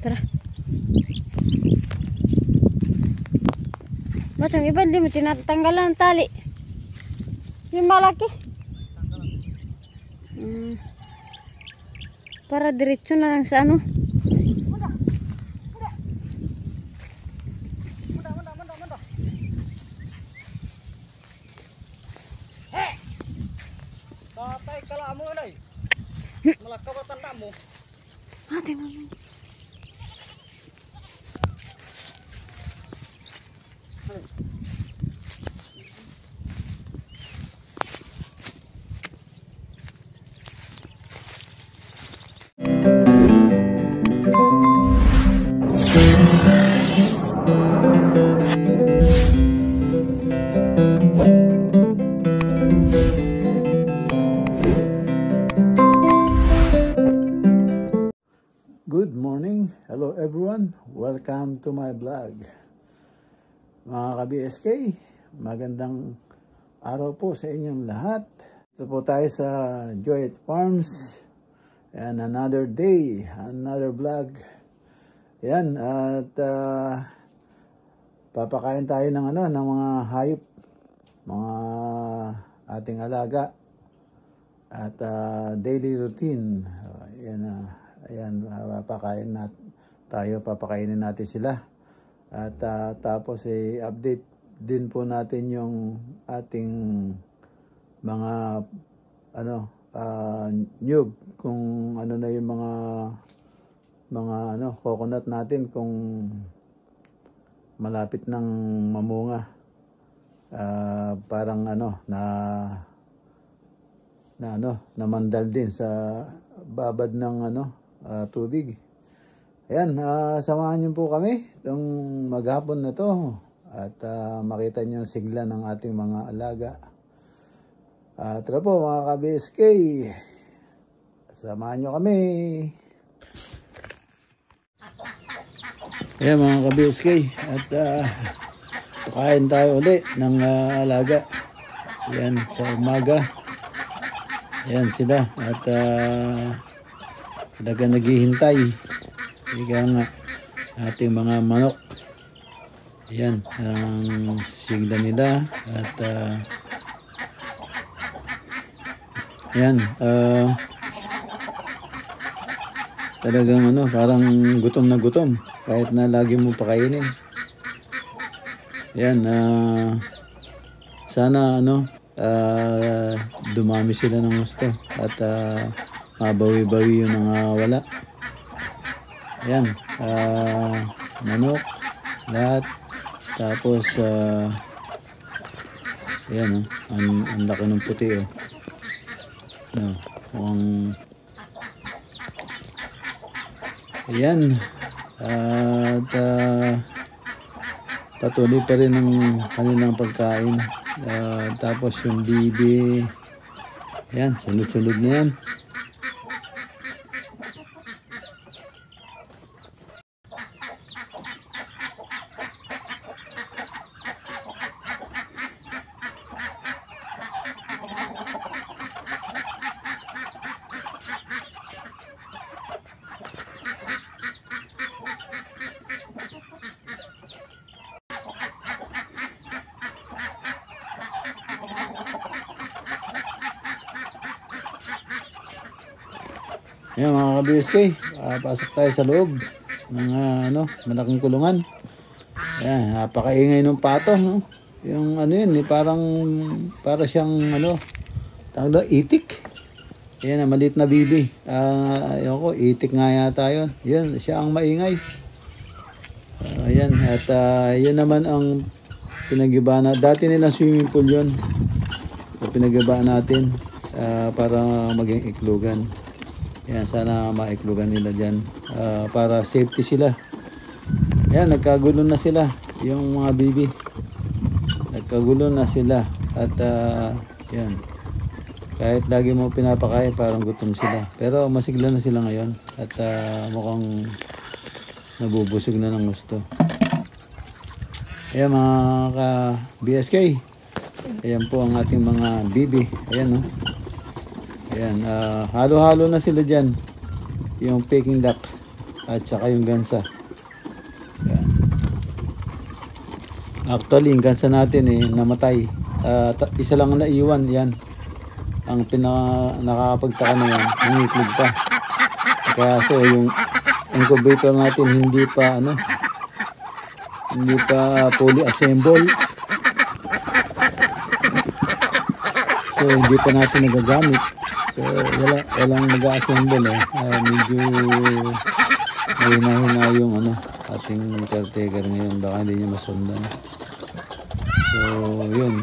Tara. Ba't yung iba hindi mo tinatanggalan ng tali? Yung malaki. Para diretso na lang sa ano. Tatay kala mo nay. Malakaw tanda mo. Ate mo. Good morning, hello everyone, welcome to my vlog. Mga ka-BSK, magandang araw po sa inyong lahat. Ito po tayo sa Joyet Farms, and another day, another vlog. Yan, at papakain tayo ng ng mga hayop, mga ating alaga, at daily routine. Ayan, papakainin natin sila. At tapos update din po natin yung ating mga nyug, kung ano na yung mga coconut natin, kung malapit ng mamunga. Parang namandal din sa babad ng tubig. Ayan, samahan niyo po kami itong maghapon na to at makita niyo yung sigla ng ating mga alaga. Tara po mga ka-BSK, samahan niyo kami. Ayan mga ka-BSK, at pakain tayo ulit ng alaga. Ayan, sa umaga. Ayan sila, at talaga naghihintay. Ika nga, ating mga manok. Ayan, ang sigla nila. At ayan, talagang parang gutom na gutom kahit na lagi mo pakainin. Ayan, sana dumami sila ng gusto at mabawi-bawi yung mga wala. Ayan, manok lahat. Tapos ayan, ang laki ng puti mukhang ayan. At patuloy pa rin ang kanilang pagkain. Tapos yung bibi, ayan, sunod-sunod na yan. Ayan mga ka-BSK, pasok tayo sa loob ng malaking kulungan. Ayan, napakaingay ng pato, no? Yung yun, para siyang tawag itik. Ayan, maliit na bibi. Itik nga yata yun. Yun, siya ang maingay. Ayan, at yun naman ang pinagiba na. Dati nilang swimming pool yun. Pinagiba natin para maging iklugan. Ayan, sana maiklugan nila dyan para safety sila. Ayan, nagkagulo na sila yung mga bibi. Nagkagulo na sila. At ayan, kahit lagi mo pinapakain parang gutom sila, pero masigla na sila ngayon. At mukhang nabubusog na ng gusto. Ayan mga ka-BSK, ayan po ang ating mga bibi. Ayan Ayan, halo-halo na sila dyan. Yung Peking duck. at saka yung gansa. Yan. Actually, yung gansa natin namatay. Isa lang ang naiwan, yan. Ang nakakapagtaka naman, nangiklog pa. Kaya so yung incubator natin hindi pa fully assemble. So hindi pa natin nagagamit. So walang nag-assemble medyo mahina yung ating caretaker ngayon, baka hindi niya masundan. So yun,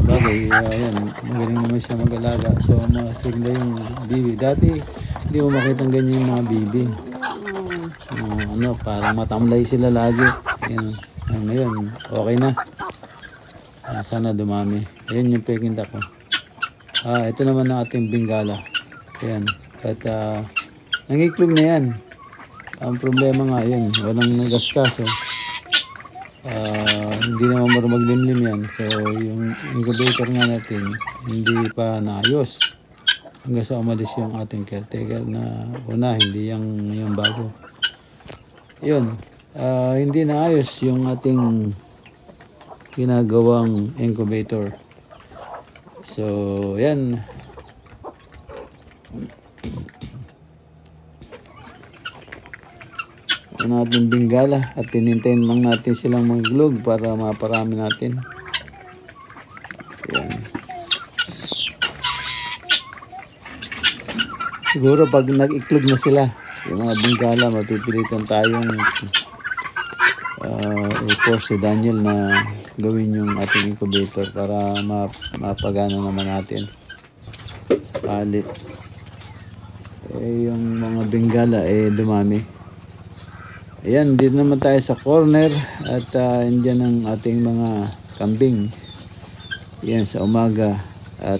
bagay yan, magaling naman siya mag-alaga. So masigla yung bibi. Dati hindi mo makitang ganyan yung mga bibi. Parang matamlay sila lagi. Yan. Ngayon okay na. Sana dumami. Ayan yung peking duck ko. Ito naman ang ating Bengala. Ayan. At nangiklog na yan. Ang problema nga yun, walang nagaskas. Hindi naman marunong maglimlim yan. So yung incubator nga natin hindi pa naayos hanggang sa umalis yung ating caretaker na una, hindi yung bago. Yun, hindi naayos yung ating ginagawang incubator. So yan. Natin Bengala at tinintayin lang natin silang maglog para maparami natin. Ayan. Siguro pag nag-iklog na sila yung mga Bengala, mapipilitan tayong i-force si Daniel na gawin yung ating incubator para mapagana naman natin. Palit yung mga Bengala dumami. Ayan, dito naman tayo sa corner at andyan ang ating mga kambing. Ayan, sa umaga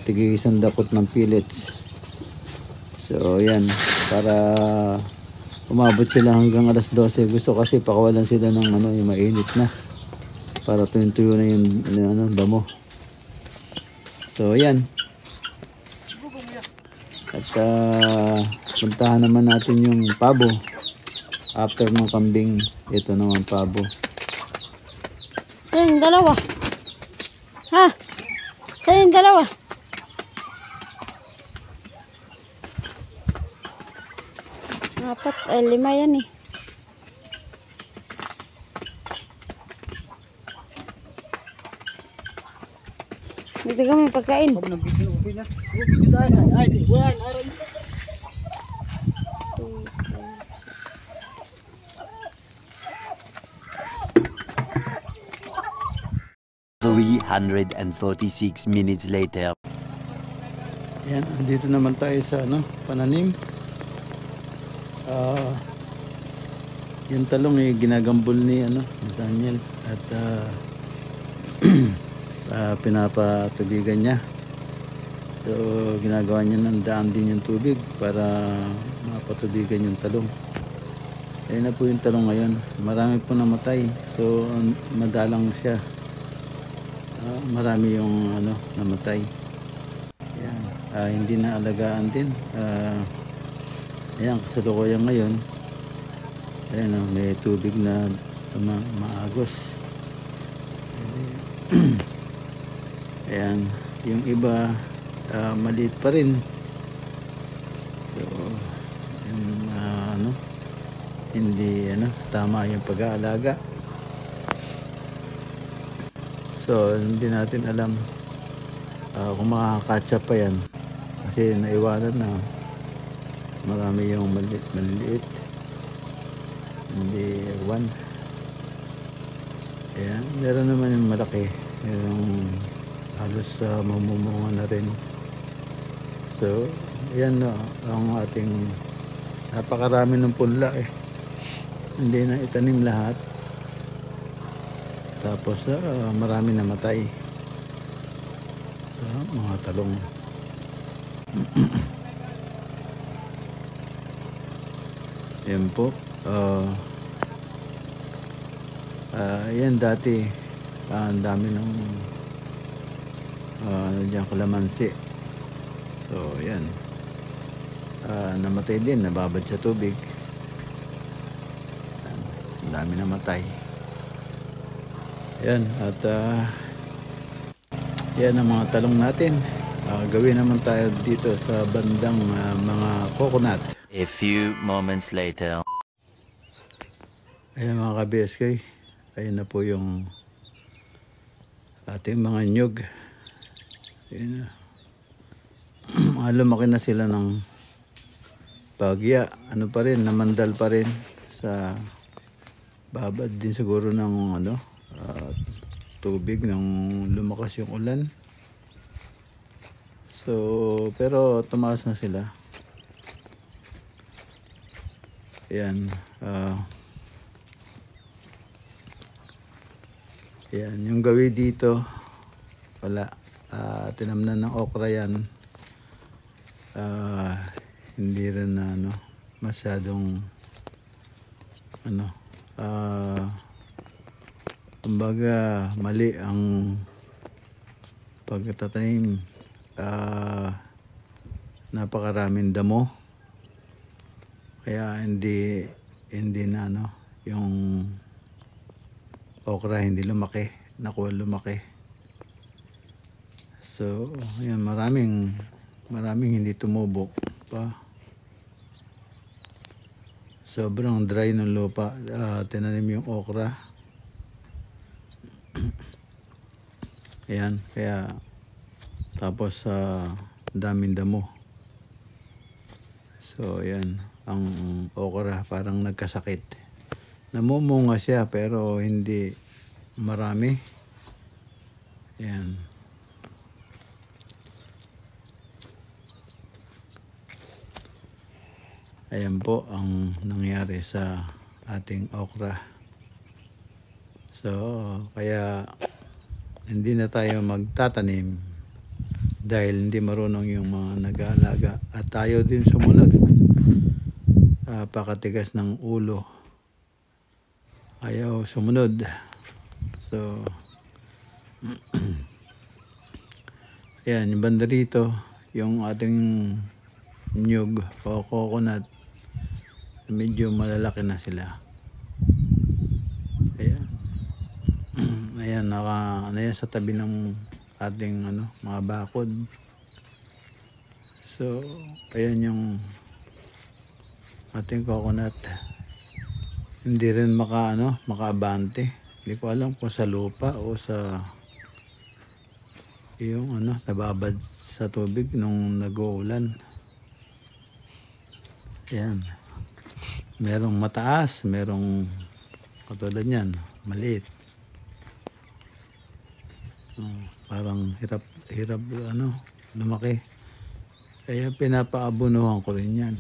tig-isang dakot ng pellets. So ayan, para umabot sila hanggang alas 12. Gusto kasi pakawalan sila ng yung mainit na para tuyo na yung damo. So ayan. At puntahan naman natin yung pabo. After ng kambing, ito naman pabo. Saan yung dalawa? Ha? Saan yung dalawa? Apat, 5 yan Dito kami pagkain. Araw 346 minutes later. Yan, dito naman tayo sa pananim. Yung talong ginagambol ni Daniel at pinapatubigan niya. So ginagawa niya ng daan din yung tubig para mapatubigan yung talong. Ayun na po yung talong ngayon. Marami po namatay. So madalang siya. Marami yung namatay. Ayan. Hindi na alagaan din. Ayan, kasalukuyan ngayon. Ayan, may tubig na maagos. Ayan, yung iba maliit pa rin. So yung, hindi tama yung pag-aalaga. So hindi natin alam kung makakatcha pa yan kasi naiwanan na marami yung maliliit, hindi one. Ayan, meron naman yung malaki, yung halos mamumunga na rin. So ayan ang ating napakarami ng punla hindi na itanim lahat. Tapos marami namatay sa mga talong. Yan po. Yan dati ang dami ng diyan kalamansi. So yan namatay din, nababad sa tubig. Ang dami namatay. Yan, at yan ang mga talong natin. Gawin naman tayo dito sa bandang mga coconut. A few moments later. Ayan mga ka-BSK, ayan na po yung ating mga nyug. Ayan na. Lumaki na sila ng bagya. Ano pa rin, namandal pa rin sa babad din siguro ng tubig nang lumakas yung ulan. So, pero tumaas na sila. Ayan. Ayan, yung gawi dito, wala. Tinamnan ng okra yan. Hindi rin na masyadong kumbaga mali ang pagtatanim. Napakaraming damo. Kaya hindi na yung okra hindi lumaki, nakuha lumaki. So, ayan, maraming hindi tumubo pa. Sobrang dry ng lupa. Tinanim yung okra. Ayan, kaya tapos daming damo. So, ayan, ang okra parang nagkasakit. Namumunga siya pero hindi marami. Ayan. Ayan po ang nangyari sa ating okra. So, kaya hindi na tayo magtatanim dahil hindi marunong yung mga nag-aalaga. At tayo din sumunod. Pakatigas ng ulo. Ayaw sumunod. So, ayan, yung banda rito, yung ating nyug o coconut, medyo malalaki na sila. Ayan. Ayan, yan sa tabi ng ating mga bakod. So, ayan yung ating coconut. Hindi rin makaabante. Hindi ko alam kung sa lupa o sa yung nababad sa tubig nung nag-uulan. Ayan. Merong mataas, merong katulad niyan, maliit. Parang hirap lumaki. Kaya pinapaabunuhan ko rin yan.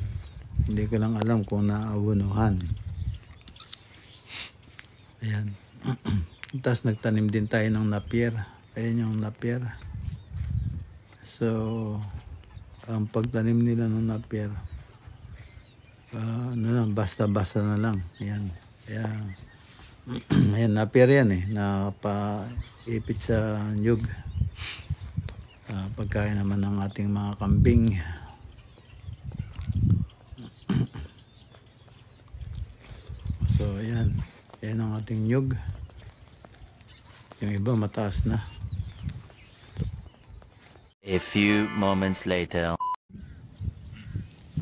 Hindi ko lang alam kung naabunuhan. Ayan. Tapos nagtanim din tayo ng napier. Ayan yung napier. So, ang pagtanim nila ng napier, basta-basta na lang. Ayan. Ayan. Ayan, napier yan napaipit sa nyug. Pagkain naman ng ating mga kambing. So, ayan. Ayan ang ating nyug. Yung iba mataas na. A few moments later.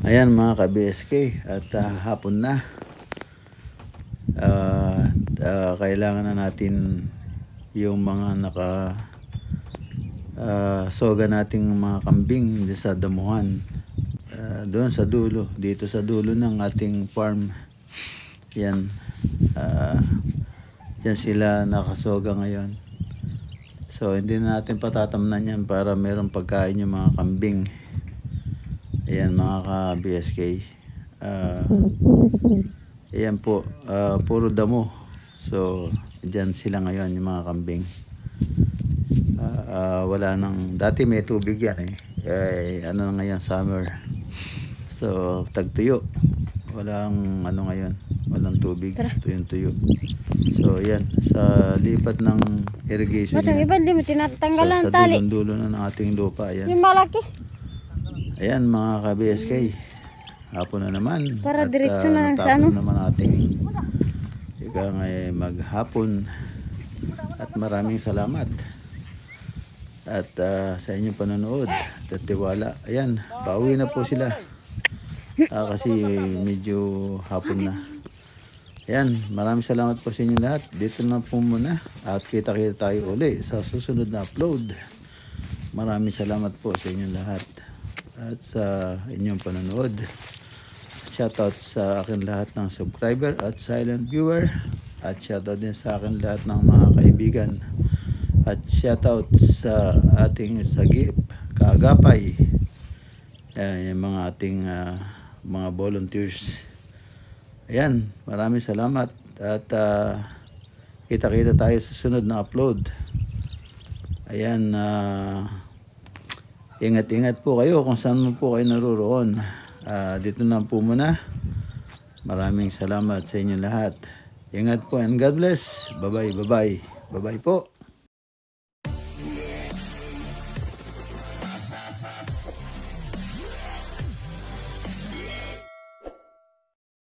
Ayan mga ka-BSK, at hapon na. Kailangan na natin yung mga soga nating mga kambing sa damuhan. Doon sa dulo, dito sa dulo ng ating farm. Yan. Diyan sila nakasoga ngayon. So hindi na natin patatamnan yan para merong pagkain yung mga kambing. Ayan mga ka-BSK. Ayan po, puro damo. So diyan sila ngayon yung mga kambing. Wala nang, dati may tubig yan na ngayon, summer. So tagtuyo. Walang ngayon, walang tubig. Tuyo. So yan, sa lipat ng irrigation. Ba't yung iba hindi mo tinatanggalan So ang tali? sa dulo na ng ating lupa. Ayan. Yung malaki. Ayan mga ka-BSK. Hapon na naman. Para at diretso na lang sa natapos naman ating ika nga maghapon. At maraming salamat. At sa inyong panonood at tiwala. Ayan, pauwi na po sila. Kasi medyo hapon na. Ayan, maraming salamat po sa inyo lahat. Dito na po muna. At kita-kita tayo uli sa susunod na upload. Maraming salamat po sa inyong lahat. At sa inyong panonood. Shoutout sa akin lahat ng subscriber at silent viewer. At shoutout din sa akin lahat ng mga kaibigan. At shoutout sa ating sagip, kaagapay. Yung mga ating mga volunteers. Ayan, maraming salamat. At kita-kita tayo sa sunod na upload. Ayan, ingat-ingat po kayo kung saan mo po kayo naruroon. Dito na po muna. Maraming salamat sa inyo lahat. Ingat po and God bless. Bye-bye, bye-bye. Bye-bye po.